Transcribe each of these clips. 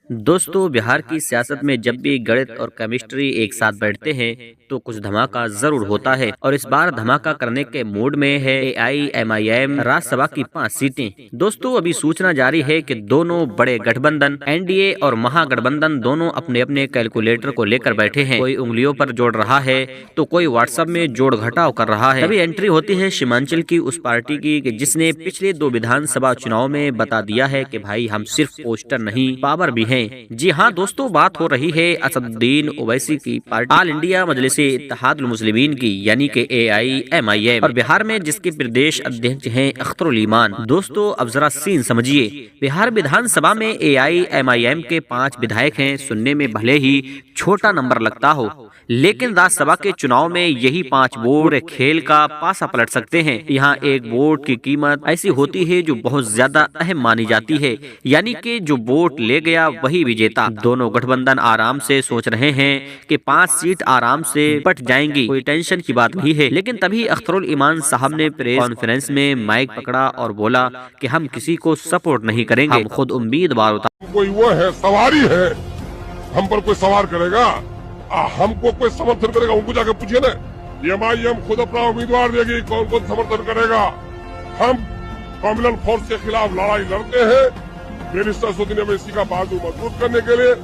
दोस्तों, बिहार की सियासत में जब भी गणित और केमिस्ट्री एक साथ बैठते हैं तो कुछ धमाका जरूर होता है और इस बार धमाका करने के मूड में है AIMIM राज्यसभा की 5 सीटें। दोस्तों, अभी सूचना जारी है कि दोनों बड़े गठबंधन NDA और महागठबंधन दोनों अपने अपने कैलकुलेटर को लेकर बैठे हैं। कोई उंगलियों पर जोड़ रहा है तो कोई व्हाट्सएप में जोड़ घटाव कर रहा है। तभी एंट्री होती है सीमांचल की उस पार्टी की जिसने पिछले 2 विधानसभा चुनाव में बता दिया है कि भाई हम सिर्फ पोस्टर नहीं पावर भी हैं। जी हाँ दोस्तों, बात हो रही है असदुद्दीन ओवैसी की पार्टी ऑल इंडिया मजलिस इत्तेहादुल मुस्लिमीन की यानी कि AIMIM और बिहार में जिसके प्रदेश अध्यक्ष हैं अख्तरुल ईमान। दोस्तों, अब जरा सीन समझिए। बिहार विधानसभा में AIMIM के 5 विधायक हैं। सुनने में भले ही छोटा नंबर लगता हो, लेकिन राज्यसभा के चुनाव में यही 5 वोट खेल का पासा पलट सकते हैं। यहाँ एक वोट की कीमत ऐसी होती है जो बहुत ज्यादा अहम मानी जाती है, यानी कि जो वोट ले गया वही विजेता। दोनों गठबंधन आराम से सोच रहे हैं कि 5 सीट आराम से बट जाएंगी, कोई टेंशन की बात नहीं है। लेकिन तभी अख्तरुल ईमान साहब ने प्रेस कॉन्फ्रेंस में माइक पकड़ा और बोला कि हम किसी को सपोर्ट नहीं करेंगे, हम खुद उम्मीदवार उतार। कोई वो है सवारी है, हम पर कोई सवार करेगा, हमको कोई समर्थन करेगा, उनको जाके पूछिए ना। MIM खुद अपना उम्मीदवार देगी, कौन कौन समर्थन करेगा। हम कॉम्युनल फोर्स के खिलाफ लड़ाई लड़ते हैं बैरिस्टर असदुद्दीन ओवैसी का बाजू मजबूत करने के लिए।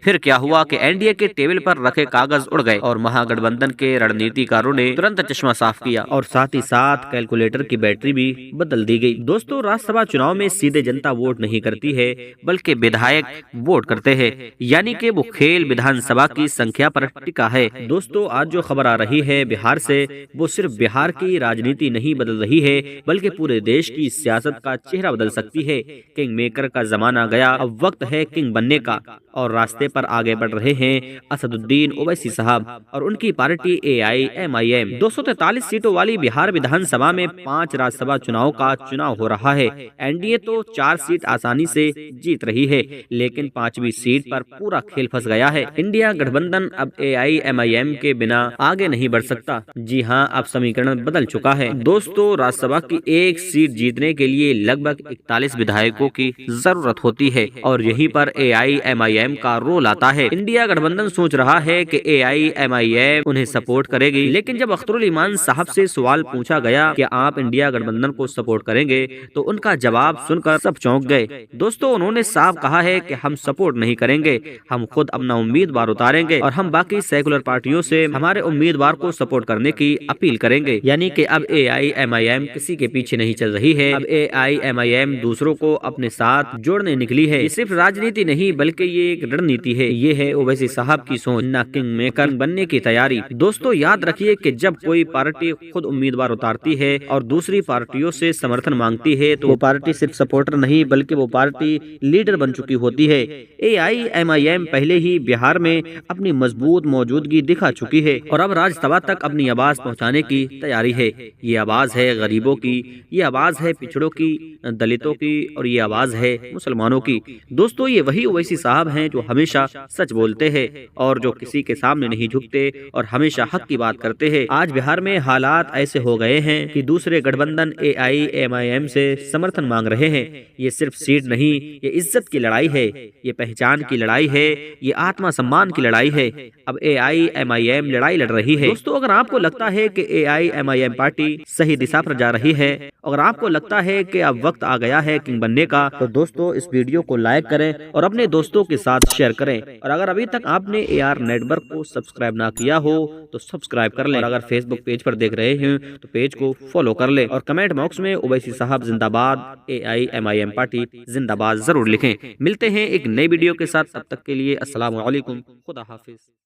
फिर क्या हुआ कि NDA के टेबल पर रखे कागज उड़ गए और महागठबंधन के रणनीतिकारों ने तुरंत चश्मा साफ किया और साथ ही साथ कैलकुलेटर की बैटरी भी बदल दी गई। दोस्तों, राज्यसभा चुनाव में सीधे जनता वोट नहीं करती है बल्कि विधायक वोट करते हैं, यानी कि वो खेल विधानसभा की संख्या पर टिका है। दोस्तों, आज जो खबर आ रही है बिहार से, वो सिर्फ बिहार की राजनीति नहीं बदल रही है बल्कि पूरे देश की सियासत का चेहरा बदल सकती है। किंग मेकर का जमाना गया, अब वक्त है किंग बनने का और रास्ते पर आगे बढ़ रहे हैं असदुद्दीन ओवैसी साहब और उनकी पार्टी AIMIM। 243 सीटों वाली बिहार विधानसभा में 5 राज्यसभा चुनाव का चुनाव हो रहा है। NDA तो 4 सीट आसानी से जीत रही है, लेकिन 5वीं सीट पर पूरा खेल फंस गया है। इंडिया गठबंधन अब AIMIM के बिना आगे नहीं बढ़ सकता। जी हाँ, अब समीकरण बदल चुका है। दोस्तों, राज्यसभा की एक सीट जीतने के लिए लगभग 41 विधायकों की जरूरत होती है और यहीं पर AIMIM का रोल आता है। इंडिया गठबंधन सोच रहा है कि AIMIM उन्हें सपोर्ट करेगी, लेकिन जब अख्तरुल ईमान साहब से सवाल पूछा गया कि आप इंडिया गठबंधन को सपोर्ट करेंगे तो उनका जवाब सुनकर सब चौंक गए। दोस्तों, उन्होंने साफ कहा है कि हम सपोर्ट नहीं करेंगे, हम खुद अपना उम्मीदवार उतारेंगे और हम बाकी सेकुलर पार्टियों से हमारे उम्मीदवार को सपोर्ट करने की अपील करेंगे। यानी कि अब AIMIM किसी के पीछे नहीं चल रही है, अब AIMIM दूसरों को अपने साथ जोड़ने निकली है। ये सिर्फ राजनीति नहीं बल्कि ये एक रणनीति है। ये है ओवैसी साहब की सोच, ना किंग मेकर बनने की तैयारी। दोस्तों, याद रखिए कि जब कोई पार्टी खुद उम्मीदवार उतारती है और दूसरी पार्टियों से समर्थन मांगती है तो वो पार्टी सिर्फ सपोर्टर नहीं बल्कि वो पार्टी लीडर बन चुकी होती है। AIMIM पहले ही बिहार में अपनी मजबूत मौजूदगी दिखा चुकी है और अब राज्यसभा तक अपनी आवाज पहुँचाने की तैयारी है। ये आवाज है गरीबों की, ये आवाज है पिछड़ों की, दलितों की और ये आवाज है मुसलमानों की। दोस्तों, ये वही ओवैसी साहब हैं जो हमेशा सच बोलते हैं और जो किसी के सामने नहीं झुकते और हमेशा हक की बात करते हैं। आज बिहार में हालात ऐसे हो गए हैं कि दूसरे गठबंधन AIMIM से समर्थन मांग रहे हैं। ये सिर्फ सीट नहीं, ये इज्जत की लड़ाई है, ये पहचान की लड़ाई है, ये आत्मा सम्मान की लड़ाई है। अब AIMIM लड़ाई लड़ रही है। दोस्तों, अगर आपको लगता है कि AIMIM पार्टी सही दिशा पर जा रही है, अगर आपको लगता है कि अब वक्त आ गया है किंग बनने का, तो दोस्तों इस वीडियो को लाइक करें और अपने दोस्तों के साथ शेयर करें। और अगर अभी तक आपने AR नेटवर्क को सब्सक्राइब ना किया हो तो सब्सक्राइब कर लें और अगर फेसबुक पेज पर देख रहे हैं तो पेज को फॉलो कर लें और कमेंट बॉक्स में ओवैसी साहब जिंदाबाद, AIMIM पार्टी जिंदाबाद जरूर लिखें। मिलते हैं एक नई वीडियो के साथ, तब तक के लिए अस्सलाम वालेकुम, खुदा हाफिज।